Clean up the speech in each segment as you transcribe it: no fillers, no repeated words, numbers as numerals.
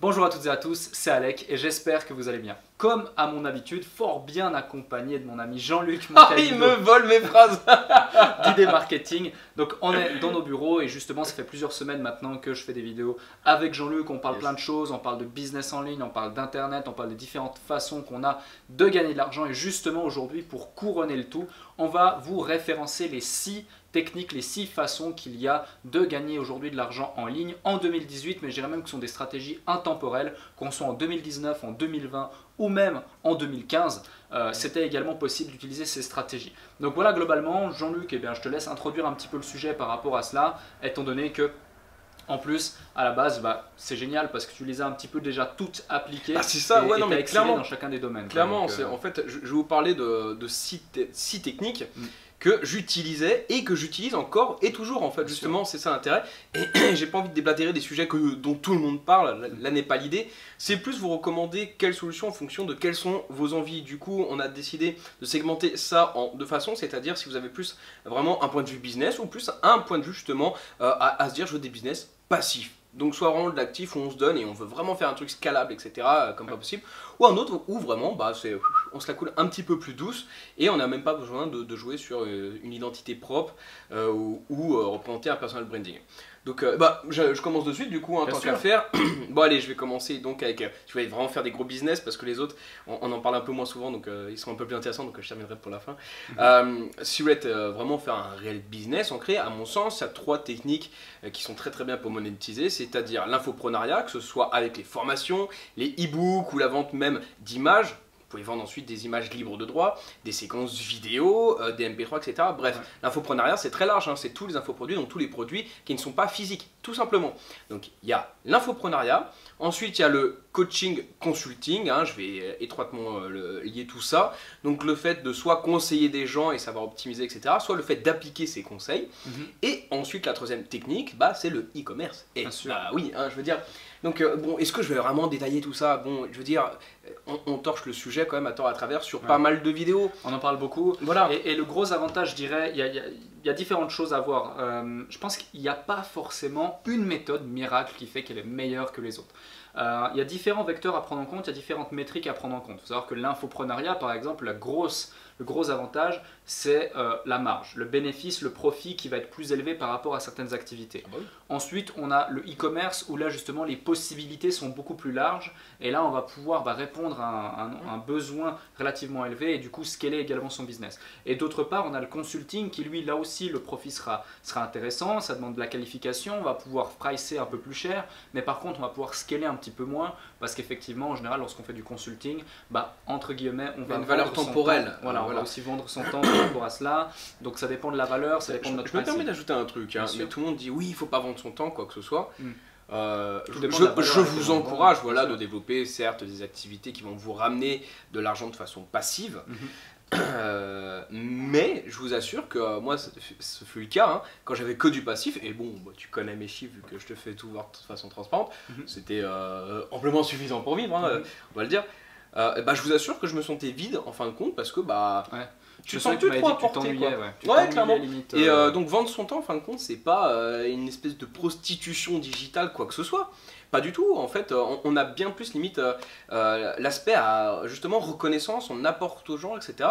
Bonjour à toutes et à tous, c'est Alec et j'espère que vous allez bien. Comme à mon habitude, fort bien accompagné de mon ami Jean-Luc Il me vole mes phrases. d'idées marketing. Donc on est dans nos bureaux et justement ça fait plusieurs semaines maintenant que je fais des vidéos avec Jean-Luc. On parle plein de choses, on parle de business en ligne, on parle d'internet, on parle des différentes façons qu'on a de gagner de l'argent. Et justement aujourd'hui, pour couronner le tout, on va vous référencer les 6 techniques, les 6 façons qu'il y a de gagner aujourd'hui de l'argent en ligne en 2018, mais je dirais même que ce sont des stratégies intemporelles, qu'on soit en 2019, en 2020 ou même en 2015, c'était également possible d'utiliser ces stratégies. Donc voilà, globalement, Jean-Luc, eh bien, je te laisse introduire un petit peu le sujet par rapport à cela, étant donné que en plus, à la base, c'est génial parce que tu les as un petit peu déjà toutes appliquées. Ah, c'est ça, ouais, non, mais clairement, dans chacun des domaines. Clairement, en fait, je vais vous parler de 6 techniques que j'utilisais et que j'utilise encore et toujours, en fait, justement, c'est ça l'intérêt. Et j'ai pas envie de déblatérer des sujets dont tout le monde parle, là n'est pas l'idée. C'est plus vous recommander quelles solutions en fonction de quelles sont vos envies. Du coup, on a décidé de segmenter ça en 2 façons, c'est-à-dire si vous avez plus vraiment un point de vue business ou plus un point de vue justement à se dire je veux des business passifs. Donc soit vraiment de l'actif où on se donne et on veut vraiment faire un truc scalable, etc. Comme pas possible. Ou un autre où vraiment on se la coule un petit peu plus douce et on n'a même pas besoin de jouer sur une identité propre ou représenter un personal branding. Donc je commence de suite du coup, tant qu'à faire. Bon allez, je vais commencer donc avec, je vais vraiment faire des gros business parce que les autres, on en parle un peu moins souvent, donc ils sont un peu plus intéressants, donc je terminerai pour la fin. Si vous voulez vraiment faire un réel business ancré, à mon sens, il y a 3 techniques qui sont très bien pour monétiser, c'est-à-dire l'infoprenariat, que ce soit avec les formations, les e-books ou la vente même d'images. Vous pouvez vendre ensuite des images libres de droit, des séquences vidéo, des MP3, etc. Bref, l'infoprenariat c'est très large, c'est tous les infoproduits, donc tous les produits qui ne sont pas physiques, tout simplement. Donc il y a l'infoprenariat, ensuite il y a le coaching consulting, je vais étroitement lier tout ça. Donc le fait de soit conseiller des gens et savoir optimiser, etc. Soit le fait d'appliquer ces conseils. Et ensuite la 3e technique, c'est le e-commerce. Et oui, je veux dire... Donc bon, est-ce que je vais vraiment détailler tout ça? Bon, je veux dire, on torche le sujet quand même à tort à travers sur pas mal de vidéos. On en parle beaucoup. Voilà. Et le gros avantage, je dirais, il y a différentes choses à voir. Je pense qu'il n'y a pas forcément une méthode miracle qui fait qu'elle est meilleure que les autres. Il y a différents vecteurs à prendre en compte, il y a différentes métriques à prendre en compte. Il faut savoir que l'infoprenariat, par exemple, le gros avantage, c'est la marge, le bénéfice, le profit qui va être plus élevé par rapport à certaines activités. Ensuite, on a le e-commerce où là, justement, les possibilités sont beaucoup plus larges. Et là, on va pouvoir répondre à un besoin relativement élevé et du coup, scaler également son business. Et d'autre part, on a le consulting qui, lui, là aussi, le profit sera intéressant. Ça demande de la qualification, on va pouvoir pricer un peu plus cher. Mais par contre, on va pouvoir scaler un petit peu moins parce qu'effectivement, en général, lorsqu'on fait du consulting, entre guillemets, on va une valeur temporelle. Voilà, on va aussi vendre son temps par rapport à cela. Donc ça dépend de la valeur, ça dépend de notre pricing. Je me permets d'ajouter un truc, mais tout le monde dit oui, il ne faut pas vendre son temps, quoi que ce soit. Je vous encourage de développer certes des activités qui vont vous ramener de l'argent de façon passive. Mais je vous assure que moi ce fut le cas quand j'avais que du passif et bon tu connais mes chiffres vu que je te fais tout voir de façon transparente, c'était amplement suffisant pour vivre, on va le dire. Je vous assure que je me sentais vide en fin de compte parce que tu te sens plus trop apporté, clairement. Limite, et donc vendre son temps en fin de compte c'est pas une espèce de prostitution digitale quoi que ce soit. Pas du tout, en fait, on a bien plus limite l'aspect à justement reconnaissance, on apporte aux gens, etc.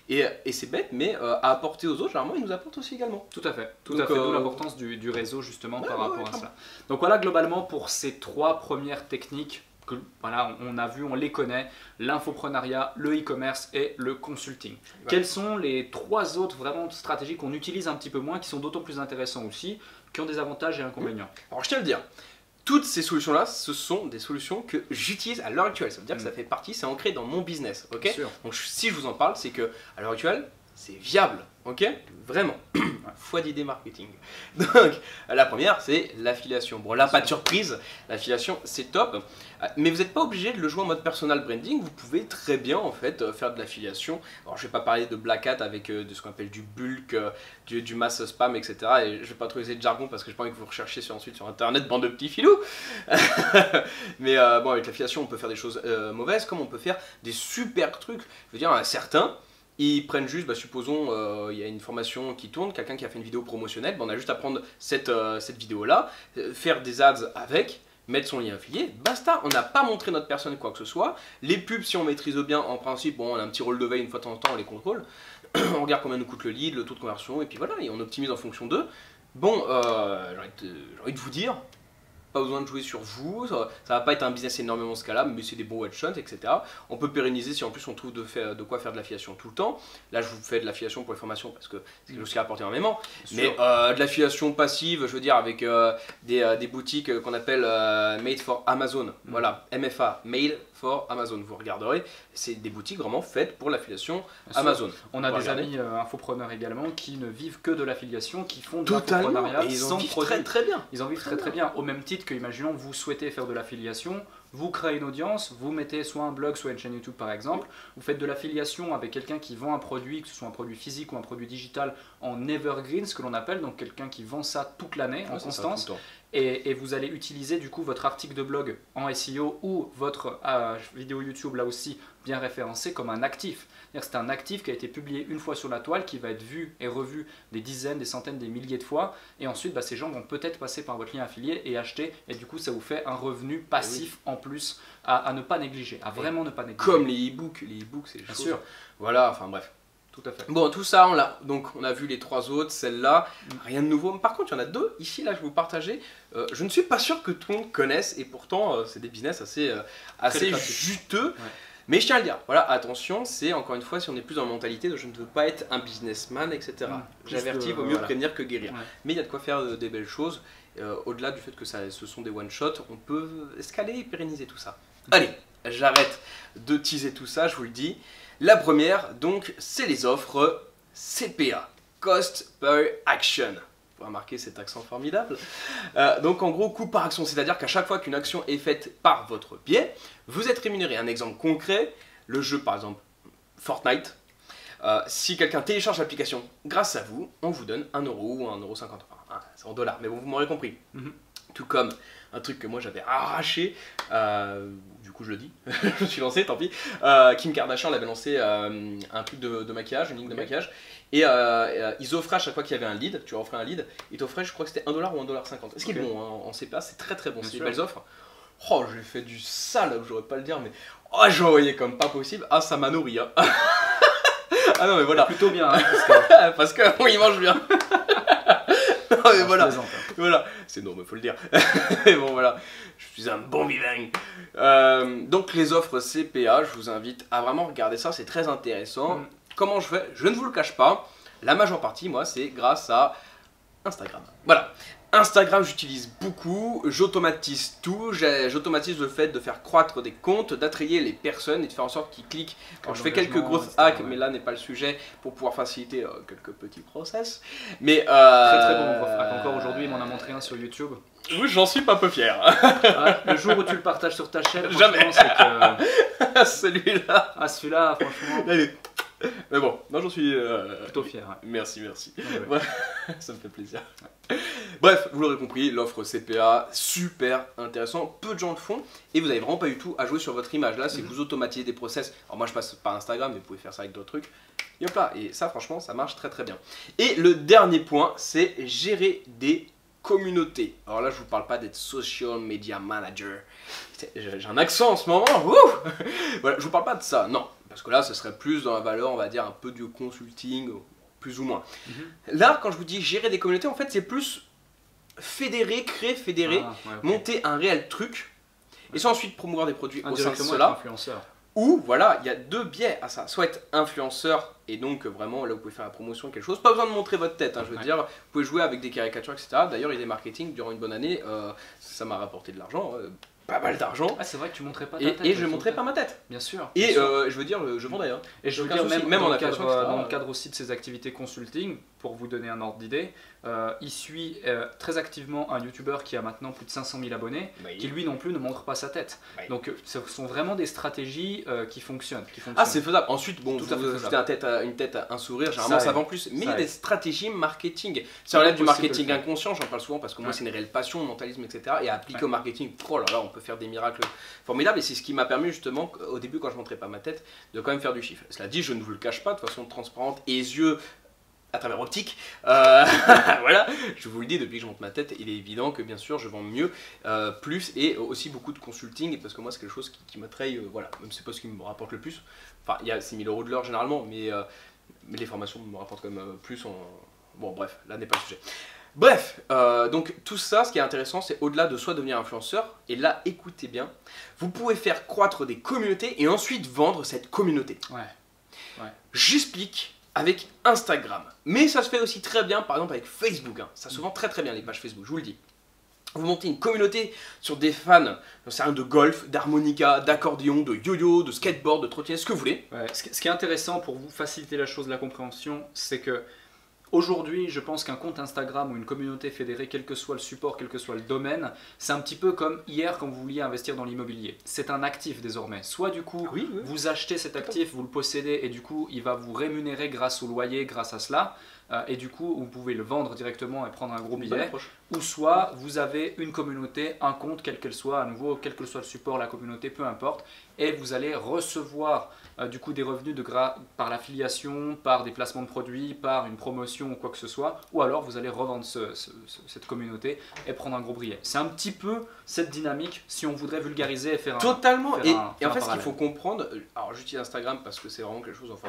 Et c'est bête, mais à apporter aux autres, généralement, ils nous apportent aussi également. Tout à fait, d'où l'importance du réseau justement par rapport à ça. Donc voilà, globalement, pour ces 3 premières techniques, que, voilà, on a vu, on les connaît, l'infoprenariat, le e-commerce et le consulting. Quelles sont les 3 autres vraiment stratégies qu'on utilise un petit peu moins, qui sont d'autant plus intéressants aussi, qui ont des avantages et inconvénients? Alors je tiens à le dire. Toutes ces solutions-là, ce sont des solutions que j'utilise à l'heure actuelle. Ça veut dire que ça fait partie, c'est ancré dans mon business. Ok. Donc si je vous en parle, c'est que à l'heure actuelle, c'est viable. Ok. Vraiment. Foi d'idée marketing. Donc la première, c'est l'affiliation. Bon là, pas de surprise. L'affiliation, c'est top. Mais vous n'êtes pas obligé de le jouer en mode personal branding. Vous pouvez très bien en fait faire de l'affiliation. Alors je vais pas parler de black hat avec de ce qu'on appelle du bulk, du mass spam, etc. Et je vais pas trop utiliser de jargon parce que j'ai pas envie que vous recherchiez ensuite sur internet, bande de petits filous. Mais bon, avec l'affiliation, on peut faire des choses mauvaises, comme on peut faire des super trucs. Je veux dire, certains. Ils prennent juste, supposons, il y a une formation qui tourne, quelqu'un qui a fait une vidéo promotionnelle, on a juste à prendre cette vidéo-là, faire des ads avec, mettre son lien affilié, basta, on n'a pas montré notre personne quoi que ce soit. Les pubs, si on maîtrise bien, en principe, bon, on a un petit rôle de veille une fois de temps en temps, on les contrôle. On regarde combien nous coûte le lead, le taux de conversion, et puis voilà, et on optimise en fonction d'eux. Bon, j'ai envie de vous dire, pas besoin de jouer sur vous, ça va pas être un business énormément scalable, mais c'est des bons one-shots, etc. On peut pérenniser si en plus on trouve de quoi faire de l'affiliation tout le temps. Là, je vous fais de l'affiliation pour les formations parce que c'est quelque chose qui rapporte énormément. Mais de l'affiliation passive, je veux dire, avec des boutiques qu'on appelle Made for Amazon. Voilà, MFA, Made for Amazon. Vous regarderez, c'est des boutiques vraiment faites pour l'affiliation Amazon. On a des amis infopreneurs également qui ne vivent que de l'affiliation, qui font de l'infoprenariat sans produit. Très bien. Ils en vivent très bien. Au même titre que, imaginons, vous souhaitez faire de l'affiliation, vous créez une audience, vous mettez soit un blog, soit une chaîne YouTube par exemple, vous faites de l'affiliation avec quelqu'un qui vend un produit, que ce soit un produit physique ou un produit digital en evergreen, ce que l'on appelle, donc quelqu'un qui vend ça toute l'année en constance. Et vous allez utiliser du coup votre article de blog en SEO ou votre vidéo YouTube là aussi bien référencé comme un actif. C'est un actif qui a été publié une fois sur la toile, qui va être vu et revu des dizaines, des centaines, des milliers de fois. Et ensuite, ces gens vont peut-être passer par votre lien affilié et acheter. Et du coup, ça vous fait un revenu passif en plus à ne pas négliger, à vraiment ne pas négliger. Comme les e-books c'est bien sûr. Voilà, enfin bref. Tout à fait. Bon, tout ça, on a vu les trois autres, celle-là, rien de nouveau. Par contre, il y en a deux ici, là, je vais vous partager. Je ne suis pas sûr que tout le monde connaisse, et pourtant, c'est des business assez juteux. Ouais. Mais je tiens à le dire, voilà, attention, c'est encore une fois, si on est plus dans la mentalité de je ne veux pas être un businessman, etc. J'avertis, vaut mieux prévenir que guérir. Ouais. Mais il y a de quoi faire des belles choses. Au-delà du fait que ce sont des one-shots, on peut escaler et pérenniser tout ça. Allez, j'arrête de teaser tout ça, je vous le dis. La première, donc, c'est les offres CPA, Cost Per Action. Vous remarquez cet accent formidable. Donc, en gros, coût par action, c'est-à-dire qu'à chaque fois qu'une action est faite par votre biais, vous êtes rémunéré. Un exemple concret, le jeu, par exemple, Fortnite. Si quelqu'un télécharge l'application grâce à vous, on vous donne 1€ ou 1,50€. Enfin, c'est en dollars, mais bon, vous m'aurez compris. Tout comme un truc que moi j'avais arraché, du coup je le dis, je me suis lancé, tant pis. Kim Kardashian avait lancé un truc de maquillage, une ligne de maquillage, et ils offraient à chaque fois qu'il y avait un lead, tu leur offrais un lead, ils t'offraient, je crois que c'était 1$ ou 1,50$. Ce qui est bon hein, en CPA, c'est très bon, c'est des belles offres. Oh, j'ai fait du sale, j'aurais pas le dire, mais oh, j'ai envoyé comme pas possible. Ah, ça m'a nourri. Hein. Ah non, mais voilà. Plutôt bien, hein, parce que oui, il mange bien. Non, mais voilà. Voilà. C'est non, mais faut le dire. Mais bon, voilà. Je suis un bon vivant. Donc, les offres CPA, je vous invite à vraiment regarder ça, c'est très intéressant. Comment je fais? Je ne vous le cache pas. La majeure partie, moi, c'est grâce à Instagram. Voilà. Instagram, j'utilise beaucoup, j'automatise tout, j'automatise le fait de faire croître des comptes, d'attrayer les personnes et de faire en sorte qu'ils cliquent. Alors, je fais quelques growth hacks, mais là n'est pas le sujet pour pouvoir faciliter quelques petits process. Mais très bon growth hack. Encore aujourd'hui, il m'en a montré un sur YouTube. Oui, j'en suis pas peu fier. Le jour où tu le partages sur ta chaîne, jamais. C'est que... celui-là. Ah, celui-là, franchement. Allez. Mais bon, moi j'en suis plutôt fier. Ouais. Merci. Ouais. Ça me fait plaisir. Bref, vous l'aurez compris, l'offre CPA, super intéressant, peu de gens le font et vous n'avez vraiment pas du tout à jouer sur votre image. Là, c'est vous automatisez des process. Alors moi je passe par Instagram, mais vous pouvez faire ça avec d'autres trucs. Et hop là, et ça franchement, ça marche très bien. Et le dernier point, c'est gérer des communautés. Alors là, je vous parle pas d'être social media manager. J'ai un accent en ce moment. Voilà, je vous parle pas de ça, non. Parce que là, ce serait plus dans la valeur, on va dire, un peu du consulting, plus ou moins. Là, quand je vous dis gérer des communautés, en fait, c'est plus fédérer, monter un réel truc, et sans ensuite promouvoir des produits au sein de cela. Ou, voilà, il y a deux biais à ça. Soit être influenceur, et donc vraiment, là, vous pouvez faire la promotion de quelque chose. Pas besoin de montrer votre tête, hein, je veux dire. Vous pouvez jouer avec des caricatures, etc. D'ailleurs, il y a des marketing durant une bonne année, ça m'a rapporté de l'argent. Pas mal d'argent. Ah, c'est vrai que tu montrais pas ta tête. Et je montrais pas ma tête. Bien sûr. Et je veux dire, je vendais. Hein. Et je veux dire, même dans le cadre aussi de ces activités consulting, pour vous donner un ordre d'idée, il suit très activement un YouTuber qui a maintenant plus de 500 000 abonnés, qui lui non plus ne montre pas sa tête. Donc ce sont vraiment des stratégies qui fonctionnent. Ah, c'est faisable. Ensuite, bon, vous ajoutez une tête, un sourire, généralement ça vend plus. Mais il y a des stratégies marketing. Ça relève du marketing inconscient, j'en parle souvent parce que moi c'est une réelle passion, mentalisme, etc. Et appliqué au marketing, oh là là, on peut faire des miracles formidables. Et c'est ce qui m'a permis justement, au début quand je montrais pas ma tête, de quand même faire du chiffre. Cela dit, je ne vous le cache pas, de façon transparente et yeux à travers optique. Voilà, je vous le dis, depuis que je monte ma tête, il est évident que bien sûr je vends mieux, plus et aussi beaucoup de consulting, parce que moi c'est quelque chose qui m'attraye, voilà, même si c'est pas ce qui me rapporte le plus. Enfin, il y a 6000 € de l'heure généralement, mais les formations me rapportent quand même plus en... Bon bref, là n'est pas le sujet. Bref, donc tout ça, ce qui est intéressant, c'est au-delà de soit devenir influenceur, et là, écoutez bien, vous pouvez faire croître des communautés et ensuite vendre cette communauté. Ouais. J'explique avec Instagram, mais ça se fait aussi très bien, par exemple avec Facebook. Hein. Ça se vend très très bien les pages Facebook, je vous le dis. Vous montez une communauté sur des fans, c'est un de golf, d'harmonica, d'accordéon, de yo-yo, de skateboard, de trottinette, ce que vous voulez. Ouais. Ce qui est intéressant pour vous faciliter la chose, la compréhension, c'est que aujourd'hui, je pense qu'un compte Instagram ou une communauté fédérée, quel que soit le support, quel que soit le domaine, c'est un petit peu comme hier quand vous vouliez investir dans l'immobilier. C'est un actif désormais. Soit du coup, vous achetez cet actif, vous le possédez et du coup, il va vous rémunérer grâce au loyer, grâce à cela. Et du coup, vous pouvez le vendre directement et prendre un gros billet. Ou soit vous avez une communauté, un compte, quelle qu'elle soit, à nouveau, quel que soit le support, la communauté, peu importe. Et vous allez recevoir du coup des revenus par l'affiliation, par des placements de produits, par une promotion ou quoi que ce soit. Ou alors vous allez revendre cette communauté et prendre un gros billet. C'est un petit peu cette dynamique si on voudrait vulgariser et faire Totalement. Et en fait, ce qu'il parallèle. faut comprendre, alors j'utilise Instagram parce que c'est vraiment quelque chose, enfin,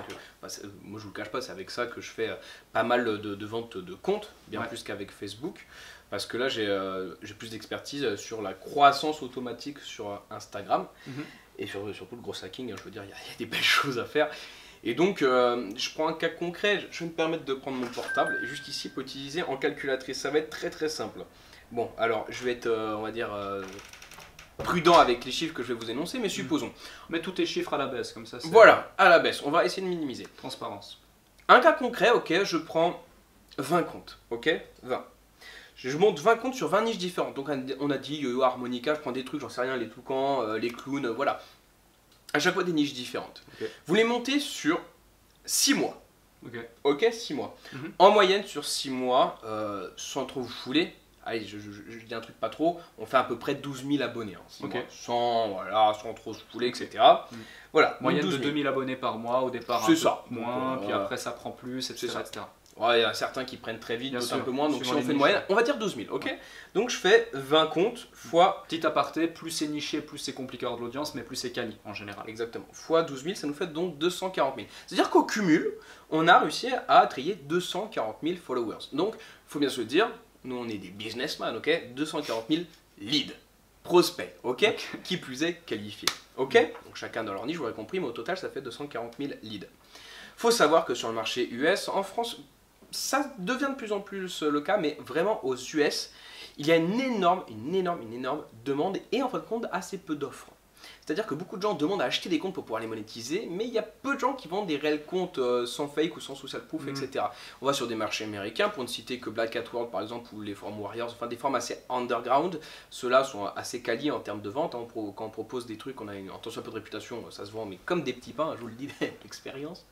moi je vous le cache pas, c'est avec ça que je fais pas mal de ventes de comptes, bien plus qu'avec Facebook. Parce que là, j'ai plus d'expertise sur la croissance automatique sur Instagram. Et surtout le gros hacking, je veux dire, il y a des belles choses à faire. Et donc, je prends un cas concret, je vais me permettre de prendre mon portable. Et juste ici, pour utiliser en calculatrice, ça va être très très simple. Bon, alors, je vais être, on va dire, prudent avec les chiffres que je vais vous énoncer, mais supposons. Mets tous tes chiffres à la baisse, comme ça. Voilà, à la baisse, on va essayer de minimiser. Transparence. Un cas concret, ok, je prends 20 comptes, ok, 20. Je monte 20 comptes sur 20 niches différentes. Donc on a dit yo-yo, harmonica, je prends des trucs, j'en sais rien, les toucans, les clowns, voilà. À chaque fois des niches différentes. Vous les montez sur 6 mois. Ok, 6 mois. En moyenne sur 6 mois, sans trop vous fouler, allez, je dis un truc pas trop, on fait à peu près 12 000 abonnés. Hein, sans trop se fouler, etc. Voilà, moyenne de 2000 abonnés par mois, au départ un peu moins, puis après ça prend plus, etc. Ouais, il y a certains qui prennent très vite, d'autres un peu moins, donc si on fait une moyenne, on va dire 12 000, ok. Donc je fais 20 comptes fois... Petit aparté, plus c'est niché, plus c'est compliqué de l'audience, mais plus c'est quali en général. Exactement, fois 12 000, ça nous fait donc 240 000. C'est-à-dire qu'au cumul, on a réussi à trier 240 000 followers. Donc, il faut bien se le dire, nous on est des businessmen, ok. 240 000 leads, prospects, ok. Qui plus est qualifiés, ok. Donc chacun dans leur niche, vous l'aurez compris, mais au total ça fait 240 000 leads. Faut savoir que sur le marché US, en France, ça devient de plus en plus le cas, mais vraiment aux US, il y a une énorme demande et en fin de compte assez peu d'offres. C'est-à-dire que beaucoup de gens demandent à acheter des comptes pour pouvoir les monétiser, mais il y a peu de gens qui vendent des réels comptes sans fake ou sans social proof, etc. On va sur des marchés américains, pour ne citer que Black Hat World par exemple, ou les forums Warriors, enfin des forums assez underground. Ceux-là sont assez quali en termes de vente. Hein. Quand on propose des trucs, on a attention un peu de réputation, ça se vend, mais comme des petits pains, je vous le dis, l'expérience.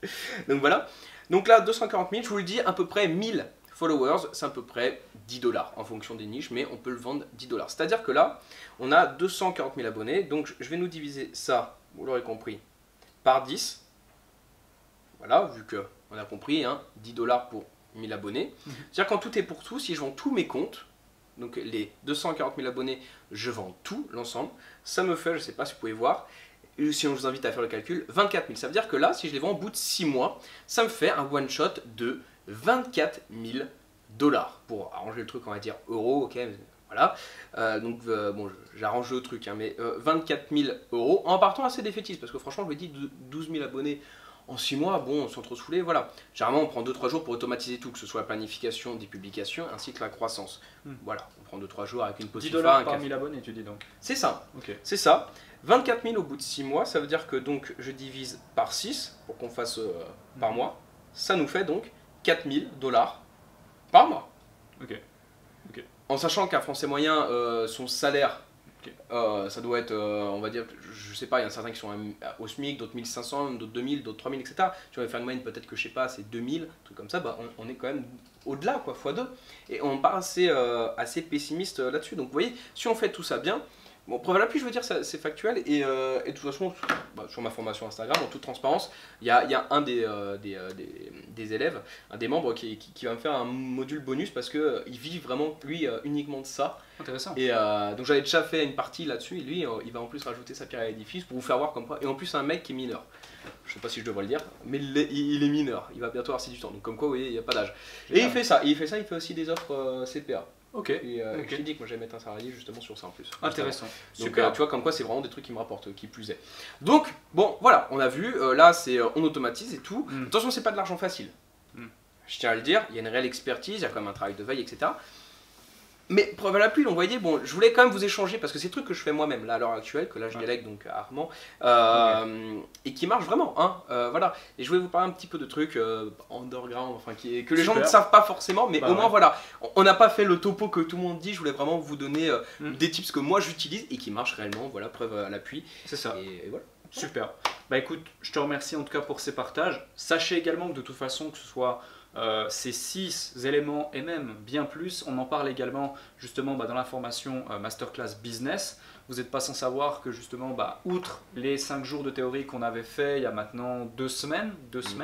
Donc voilà. Donc là, 240 000, je vous le dis, à peu près 1000 followers, c'est à peu près 10 $ en fonction des niches, mais on peut le vendre 10 $. C'est-à-dire que là, on a 240 000 abonnés, donc je vais nous diviser ça, vous l'aurez compris, par 10. Voilà, vu qu'on a compris, hein, 10 $ pour 1000 abonnés. C'est-à-dire qu'en tout et pour tout, si je vends tous mes comptes, donc les 240 000 abonnés, je vends tout, l'ensemble, ça me fait, je ne sais pas si vous pouvez voir, sinon je vous invite à faire le calcul, 24 000. Ça veut dire que là, si je les vends au bout de 6 mois, ça me fait un one-shot de 24 000 $. Pour arranger le truc, on va dire euros, ok, voilà. Bon, j'arrange le truc, hein, mais 24 000 € en partant assez défaitiste, parce que franchement, je me dis 12 000 abonnés en 6 mois, bon, sans trop se fouler, voilà. Généralement, on prend 2-3 jours pour automatiser tout, que ce soit la planification des publications ainsi que la croissance. Voilà, on prend 2-3 jours avec une post 10 $ par 1000 abonnés, tu dis donc. C'est ça, c'est ça. 24 000 au bout de 6 mois, ça veut dire que donc je divise par 6 pour qu'on fasse par mois. Ça nous fait donc 4 000 $ par mois. En sachant qu'un Français moyen, son salaire, ça doit être, on va dire, je sais pas, il y en a certains qui sont au SMIC, d'autres 1500, d'autres 2000, d'autres 3000, etc. Tu vas faire une moyenne, peut-être que je sais pas, c'est 2000, un truc comme ça, bah, on est quand même au-delà, quoi, x2. Et on part assez pessimiste là-dessus. Donc vous voyez, si on fait tout ça bien, Bon, preuve à l'appui, je veux dire, c'est factuel. Et de toute façon, sur ma formation Instagram, en toute transparence, il y a un des élèves, un des membres qui va me faire un module bonus parce qu'il vit vraiment, lui, uniquement de ça. Intéressant. Et donc j'avais déjà fait une partie là-dessus. Et lui, il va en plus rajouter sa pierre à l'édifice pour vous faire voir comme quoi. Et en plus, c'est un mec qui est mineur. Je sais pas si je devrais le dire, mais il est mineur. Il va bientôt avoir 18 ans. Donc, comme quoi, vous voyez, il n'y a pas d'âge. Et il fait ça. Il fait aussi des offres CPA. Ok. Et ok. je t'ai dit que moi j'allais mettre un salarié justement sur ça en plus. Intéressant. Donc Super. tu vois comme quoi c'est vraiment des trucs qui me rapportent, qui plus est. Donc bon voilà, on a vu, là c'est on automatise et tout. Attention, c'est pas de l'argent facile. Je tiens à le dire, il y a une réelle expertise, il y a quand même un travail de veille, etc. Mais preuve à l'appui, donc vous voyez, bon, je voulais quand même vous échanger parce que c'est des trucs que je fais moi-même là à l'heure actuelle, que là je délègue donc à Armand, et qui marchent vraiment, hein, voilà. Et je voulais vous parler un petit peu de trucs underground, enfin que les gens ne savent pas forcément, mais au moins voilà, on n'a pas fait le topo que tout le monde dit. Je voulais vraiment vous donner des tips que moi j'utilise et qui marchent réellement, voilà, preuve à l'appui. C'est ça. Et voilà. Super. Bah écoute, je te remercie en tout cas pour ces partages. Sachez également que de toute façon, que ce soit ces 6 éléments et même bien plus, on en parle également justement dans la formation Masterclass Business. Vous n'êtes pas sans savoir que justement, outre les 5 jours de théorie qu'on avait fait il y a maintenant 2 semaines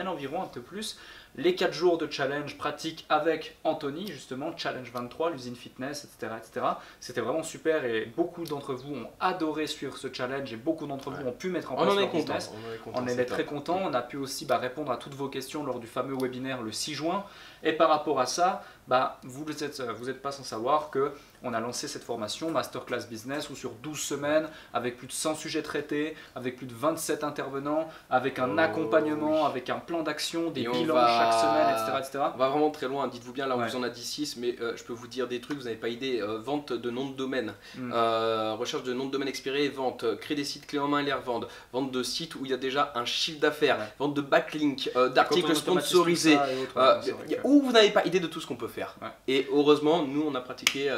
environ, un peu plus, les 4 jours de challenge pratique avec Anthony, justement, Challenge 23, l'usine fitness, etc. etc. C'était vraiment super et beaucoup d'entre vous ont adoré suivre ce challenge et beaucoup d'entre vous ont pu mettre en place leur business. On est très contents. On a pu aussi répondre à toutes vos questions lors du fameux webinaire le 6 juin. Et par rapport à ça, vous n'êtes pas sans savoir que on a lancé cette formation Masterclass Business où sur 12 semaines, avec plus de 100 sujets traités, avec plus de 27 intervenants, avec un accompagnement, avec un plan d'action, des bilans chaque semaine, etc. On va vraiment très loin, dites-vous bien, là on vous en a dit 6, mais je peux vous dire des trucs, vous n'avez pas idée. Vente de nom de domaine, recherche de nom de domaine expiré, vente, créer des sites clés en main et les revendre, vente de sites où il y a déjà un chiffre d'affaires, vente de backlink, d'articles sponsorisés, où vous n'avez pas idée de tout ce qu'on peut faire. Et heureusement, nous on a pratiqué,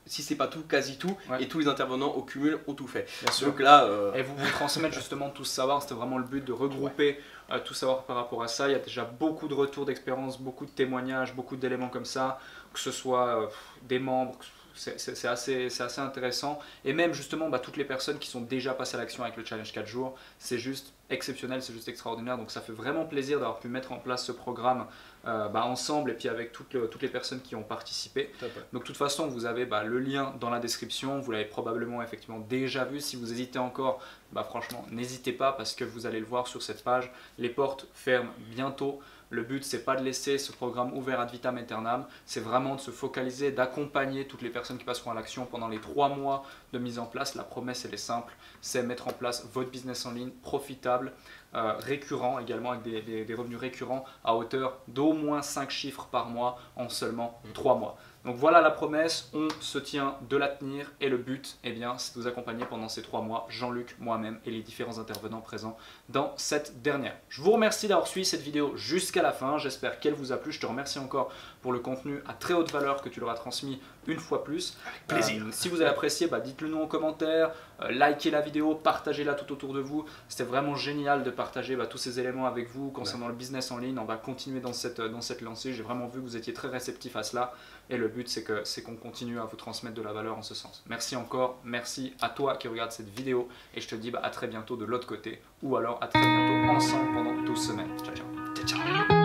si c'est pas tout, quasi tout, et tous les intervenants au cumul ont tout fait. Donc là, et vous transmettre justement tout ce savoir, c'était vraiment le but de regrouper tout savoir par rapport à ça. Il y a déjà beaucoup de retours d'expérience, beaucoup de témoignages, beaucoup d'éléments comme ça, que ce soit des membres. C'est assez intéressant. Et même justement, toutes les personnes qui sont déjà passées à l'action avec le challenge 4 jours, c'est juste exceptionnel, c'est juste extraordinaire. Donc ça fait vraiment plaisir d'avoir pu mettre en place ce programme ensemble et puis avec toutes les personnes qui ont participé. Donc de toute façon, vous avez le lien dans la description. Vous l'avez probablement effectivement déjà vu. Si vous hésitez encore, franchement, n'hésitez pas parce que vous allez le voir sur cette page. Les portes ferment bientôt. Le but, c'est pas de laisser ce programme ouvert ad vitam aeternam, c'est vraiment de se focaliser, d'accompagner toutes les personnes qui passeront à l'action pendant les 3 mois de mise en place. La promesse, elle est simple, c'est mettre en place votre business en ligne profitable, récurrent également, avec des revenus récurrents à hauteur d'au moins 5 chiffres par mois en seulement 3 mois. Donc voilà la promesse, on se tient de la tenir et le but, c'est de vous accompagner pendant ces 3 mois, Jean-Luc, moi-même et les différents intervenants présents dans cette dernière. Je vous remercie d'avoir suivi cette vidéo jusqu'à la fin, j'espère qu'elle vous a plu. Je te remercie encore pour le contenu à très haute valeur que tu leur as transmis une fois plus. Avec plaisir. Si vous avez apprécié, dites-le nous en commentaire, likez la vidéo, partagez-la tout autour de vous. C'était vraiment génial de partager tous ces éléments avec vous concernant le business en ligne. On va continuer dans cette lancée. J'ai vraiment vu que vous étiez très réceptifs à cela. Et le but, c'est qu'on continue à vous transmettre de la valeur en ce sens. Merci encore, merci à toi qui regarde cette vidéo. Et je te dis à très bientôt de l'autre côté. Ou alors à très bientôt ensemble pendant 12 semaines. Ciao, ciao. Ciao.